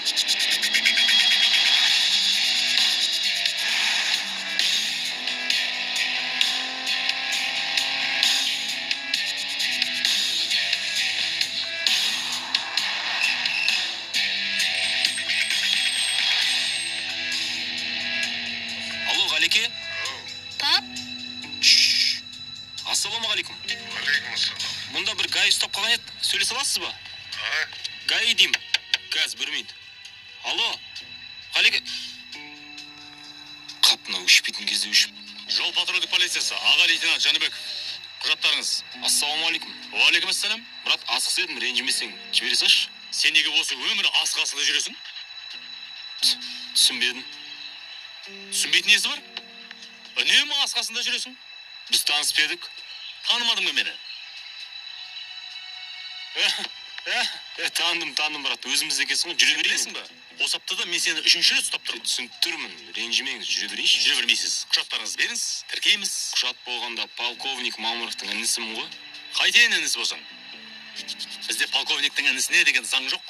Алло, Ғалеке? Пап? Ассалаумағалейкум. Алейкум ассалам. Мұнда бір гай ұстап қалған еді. Сөйлесе аласыз ба? Гай деймін. Газ бермейді. Алло, Ғалеке. Қапына өшпейтін кезде өшіп. Жол патрульдік полициясы, аға лейтенант Жаныбек. Құжаттарыңыз. Ассалаумағалейкум. Уалейкум ассалам. Брат, асықса едім, ренжімесең, жібере салшы. Сен неге осы өмірі асық-асықта жүресің? Түсінбедім. Түсінбейтін несі бар? Үнемі асық-асықта жүресің? Біз таныспедік. Танымадың ба мені? Таныдым, брат. Өзіміз екенсің ғой, жүре берейін ба? Осы аптада мен сені үшінші рет ұстап тұрмын. Түсініп тұрмын, ренжімеңіз, жүре берейінші. Жүре бермейсіз. Құжаттарыңызды беріңіз, тіркейміз. Құжат болғанда полковник Мамыровтың інісімін ғой. Қайтейін інісі болсаң? Бізде полковниктің інісіне деген заң жоқ.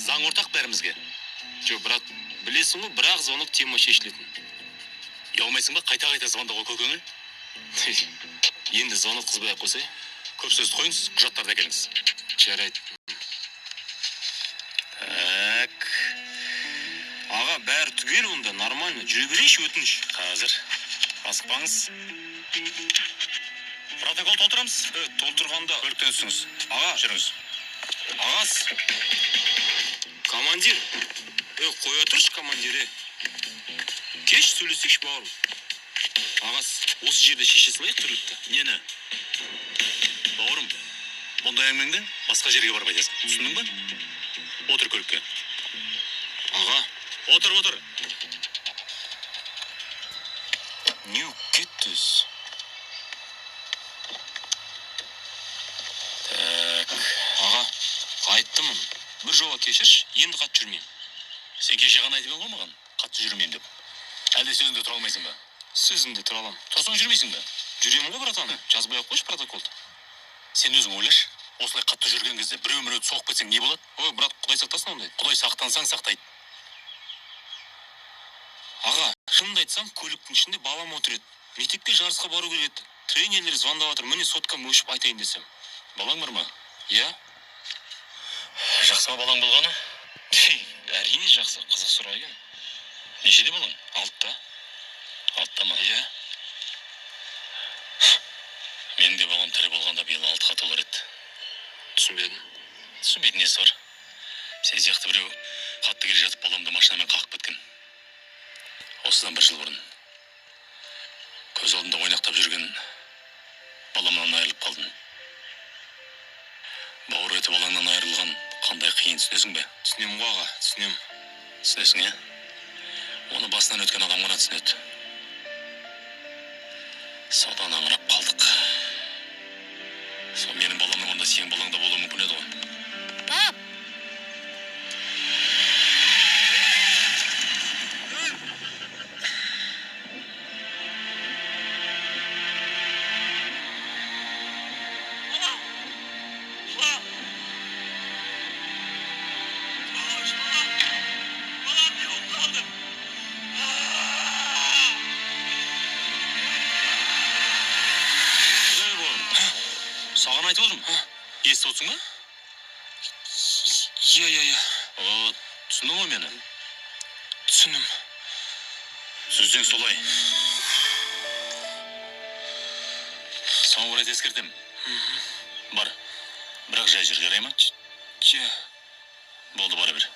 Заң ортақ бәрімізге. Жоқ, брат, білесің ғой, бірақ звонок тема шешілетін. Ұялмайсың ба, қайта-қайта звондауға көкеңе? Енді звонок қызбай-ақ қойсай. Көп сөзді қойыңыз, құжаттарды әкеліңіз. Жарайды. Так. Аға, бәрі түгел онда, нормально. Жүре берейінші, өтініш. Қазір. Асықпаңыз. Протокол толтырамыз? Толтырғанда. Көліктен түсіңіз. Аға, жүріңіз. ағас. Командир. Қоя тұршы, командир. Кеш сөйлесекші, бауырым. Ағас, осы жерде шеше салайық тірлікті. Нені? Бауырым, бұндай әңгімеңді басқа жерге барып айтасың. Түсіндің ба? Отыр көлікке. Аға. Отыр. Не кеттіз? Так. Аға, айттымын. Бір жола кешірш, енді қат жүрмеймін. Сен кеше ғана айтып едің ғой маған, қатты жүрмеймін деп. Әлде сөзіңде тұра алмайсың ба? Сөзімде тұра алам. Тұрсаң жүрмейсің ба? Жүремін ғой, братан. Жазбай-ақ қойшы протоколды. Сен өзің ойлашы. Осылай қатты жүрген кезде біреу-міреуді соғып кетсең не болады? Ой, брат, Құдай сақтасын ондай. Құдай сақтансаң сақтайды. Аға, шынымды айтсам, көліктің ішінде балам отыр еді. Мектепке жарысқа бару керек еді. Тренерлер звондап жатыр, міне соткам өшіп айтайын десем. Балаң бар ма? Иә? Жақсы ма балаң болғаны? Әрине жақсы, қызық сұрау екен. Нешеде балаң? 6-та. 6-та ма? Иә. Менің де балам тірі болғанда биыл 6-ға толар еді. Түсінбедім. Түсінбейтін несі бар? Сен сияқты біреу қатты келе жатып баламды машинамен қағып кеткен. Осыдан 1 жыл бұрын. Көз алдымда ойнақтап жүрген баламнан айырылып қалдым. Бауыр еті балаңнан айырылған қандай қиын, түсінесің бе? Түсінем ғой аға, түсінем. Түсінесің, е? Оны басынан өткен адам ғана түсінеді. Содан аңырап қалдық. Сол менің баламның онда сенің балаңда болуы мүмкін еді ғой. Пап! Саған айтып отырмын. Естіп отырсың ба? Иә. Түсіндің ғой мені? Түсінім. Түсінсең солай. Соңғы рет ескертем. Бар. Бірақ жай жүр, жарай ма? Иә. Болды, бара бер.